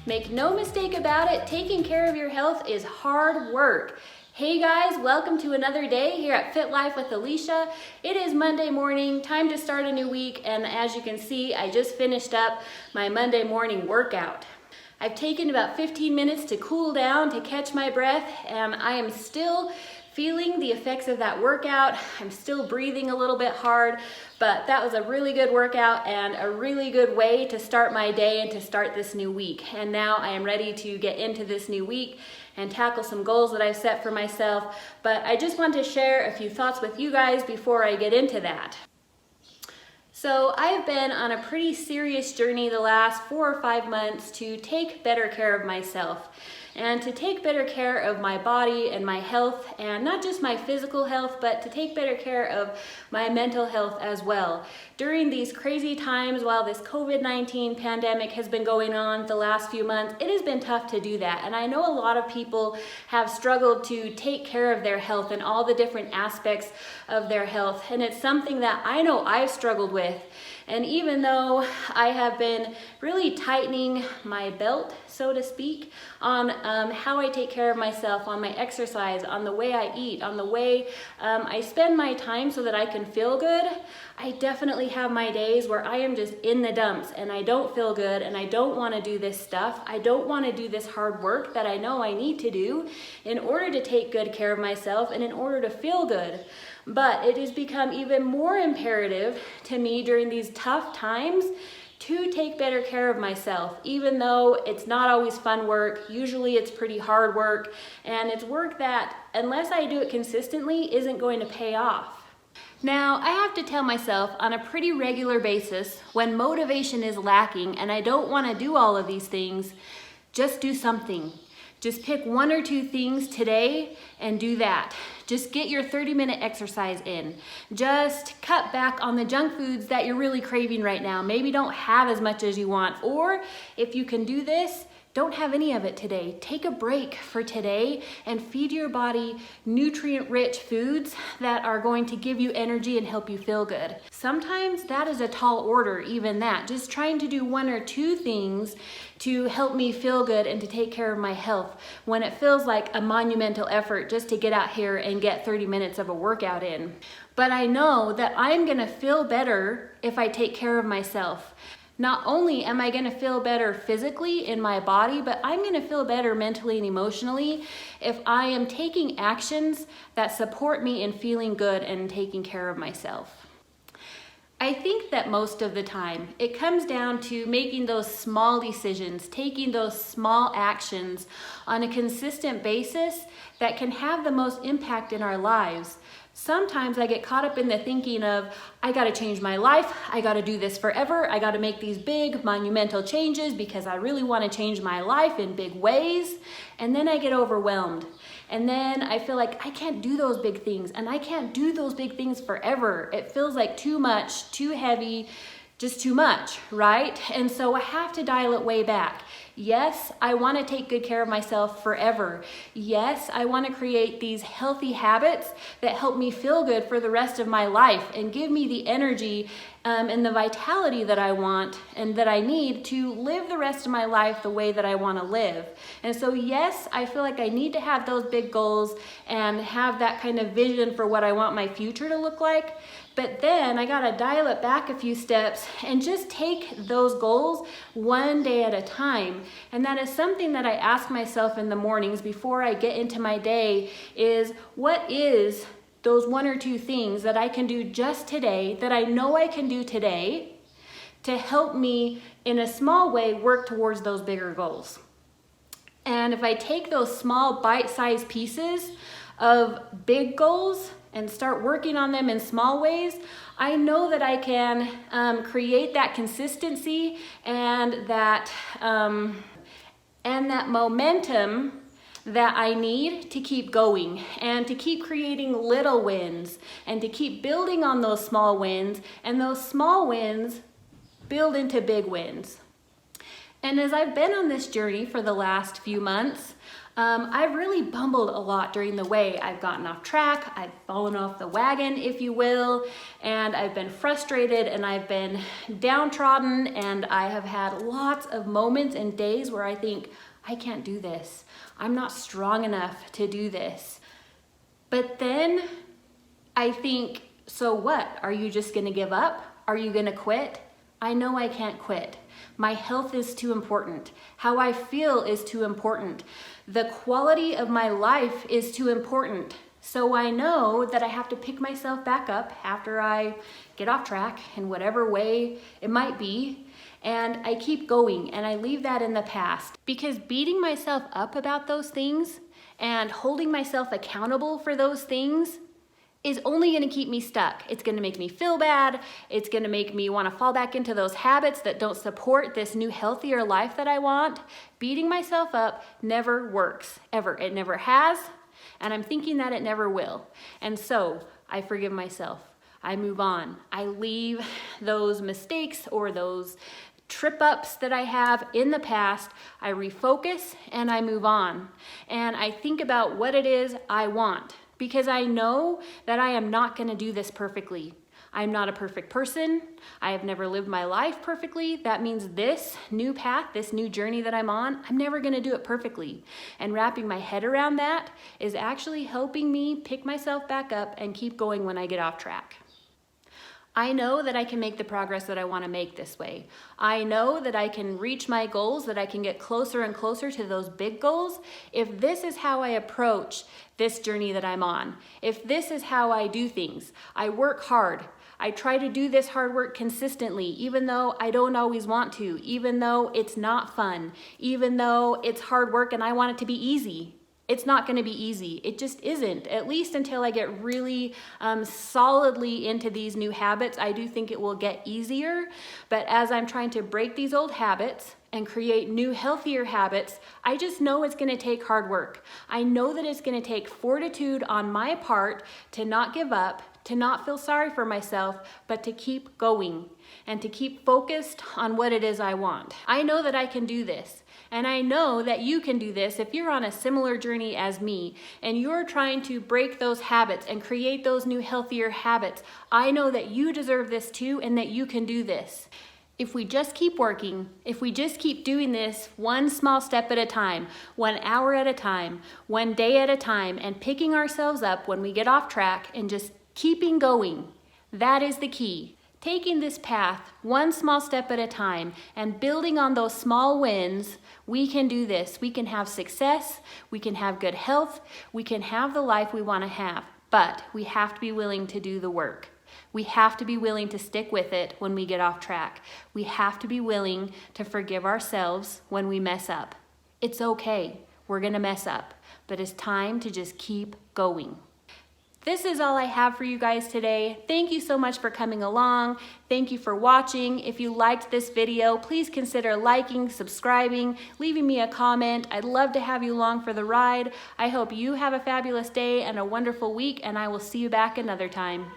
Make no mistake about it, taking care of your health is hard work. Hey guys, welcome to another day here at Fit Life with Alicia. It is Monday morning, time to start a new week, and as you can see, I just finished up my Monday morning workout. I've taken about 15 minutes to cool down, to catch my breath, and I am still feeling the effects of that workout. I'm still breathing a little bit hard, but that was a really good workout and a really good way to start my day and to start this new week. And now I am ready to get into this new week and tackle some goals that I've set for myself. But I just want to share a few thoughts with you guys before I get into that. So I've been on a pretty serious journey the last 4 or 5 months to take better care of myself and to take better care of my body and my health, and not just my physical health, but to take better care of my mental health as well. During these crazy times while this COVID-19 pandemic has been going on the last few months, it has been tough to do that. And I know a lot of people have struggled to take care of their health and all the different aspects of their health. And it's something that I know I've struggled with. And even though I have been really tightening my belt, so to speak, on how I take care of myself, on my exercise, on the way I eat, on the way I spend my time so that I can feel good, I definitely have my days where I am just in the dumps and I don't feel good and I don't want to do this stuff. I don't want to do this hard work that I know I need to do in order to take good care of myself and in order to feel good. But it has become even more imperative to me during these tough times to take better care of myself, even though it's not always fun work. Usually it's pretty hard work, and it's work that, unless I do it consistently, isn't going to pay off. Now, I have to tell myself on a pretty regular basis, when motivation is lacking and I don't want to do all of these things, just do something. Just pick 1 or 2 things today and do that. Just get your 30-minute exercise in. Just cut back on the junk foods that you're really craving right now. Maybe don't have as much as you want. Or if you can do this, don't have any of it today. Take a break for today and feed your body nutrient-rich foods that are going to give you energy and help you feel good. Sometimes that is a tall order, even that. Just trying to do 1 or 2 things to help me feel good and to take care of my health when it feels like a monumental effort just to get out here and get 30 minutes of a workout in. But I know that I'm gonna feel better if I take care of myself. Not only am I going to feel better physically in my body, but I'm going to feel better mentally and emotionally if I am taking actions that support me in feeling good and taking care of myself. I think that most of the time it comes down to making those small decisions, taking those small actions on a consistent basis that can have the most impact in our lives. Sometimes I get caught up in the thinking of, I gotta change my life, I gotta do this forever, I gotta make these big monumental changes because I really wanna change my life in big ways. And then I get overwhelmed. And then I feel like I can't do those big things, and I can't do those big things forever. It feels like too much, too heavy, just too much, right? And so I have to dial it way back. Yes, I want to take good care of myself forever. Yes, I want to create these healthy habits that help me feel good for the rest of my life and give me the energy and the vitality that I want and that I need to live the rest of my life the way that I want to live. And so yes, I feel like I need to have those big goals and have that kind of vision for what I want my future to look like. But then I gotta dial it back a few steps and just take those goals 1 day at a time. And that is something that I ask myself in the mornings before I get into my day is, what is those 1 or 2 things that I can do just today, that I know I can do today, to help me in a small way work towards those bigger goals. And if I take those small bite-sized pieces of big goals and start working on them in small ways, I know that I can create that consistency and that momentum that I need to keep going and to keep creating little wins and to keep building on those small wins, and those small wins build into big wins. And as I've been on this journey for the last few months, I've really bumbled a lot during the way. I've gotten off track, I've fallen off the wagon, if you will, and I've been frustrated and I've been downtrodden, and I have had lots of moments and days where I think, I can't do this. I'm not strong enough to do this. But then I think, so what? Are you just gonna give up? Are you gonna quit? I know I can't quit. My health is too important. How I feel is too important. The quality of my life is too important. So I know that I have to pick myself back up after I get off track in whatever way it might be. And I keep going and I leave that in the past, because beating myself up about those things and holding myself accountable for those things is only gonna keep me stuck. It's gonna make me feel bad. It's gonna make me wanna fall back into those habits that don't support this new healthier life that I want. Beating myself up never works, ever. It never has, and I'm thinking that it never will. And so I forgive myself. I move on. I leave those mistakes or those trip ups that I have in the past. I refocus and I move on. And I think about what it is I want, because I know that I am not going to do this perfectly. I'm not a perfect person. I have never lived my life perfectly. That means this new path, this new journey that I'm on, I'm never going to do it perfectly. And wrapping my head around that is actually helping me pick myself back up and keep going when I get off track. I know that I can make the progress that I want to make this way. I know that I can reach my goals, that I can get closer and closer to those big goals if this is how I approach this journey that I'm on. If this is how I do things. I work hard. I try to do this hard work consistently, even though I don't always want to, even though it's not fun, even though it's hard work and I want it to be easy. It's not going to be easy. It just isn't, at least until I get really solidly into these new habits. I do think it will get easier, but as I'm trying to break these old habits and create new, healthier habits, I just know it's going to take hard work. I know that it's going to take fortitude on my part to not give up, to not feel sorry for myself, but to keep going and to keep focused on what it is I want. I know that I can do this. And I know that you can do this if you're on a similar journey as me and you're trying to break those habits and create those new, healthier habits. I know that you deserve this too and that you can do this. If we just keep working, if we just keep doing this one small step at a time, 1 hour at a time, 1 day at a time, and picking ourselves up when we get off track and just keeping going, that is the key. Taking this path one small step at a time and building on those small wins, we can do this. We can have success, we can have good health, we can have the life we want to have, but we have to be willing to do the work. We have to be willing to stick with it when we get off track. We have to be willing to forgive ourselves when we mess up. It's okay, we're gonna mess up, but it's time to just keep going. This is all I have for you guys today. Thank you so much for coming along. Thank you for watching. If you liked this video, please consider liking, subscribing, leaving me a comment. I'd love to have you along for the ride. I hope you have a fabulous day and a wonderful week, and I will see you back another time.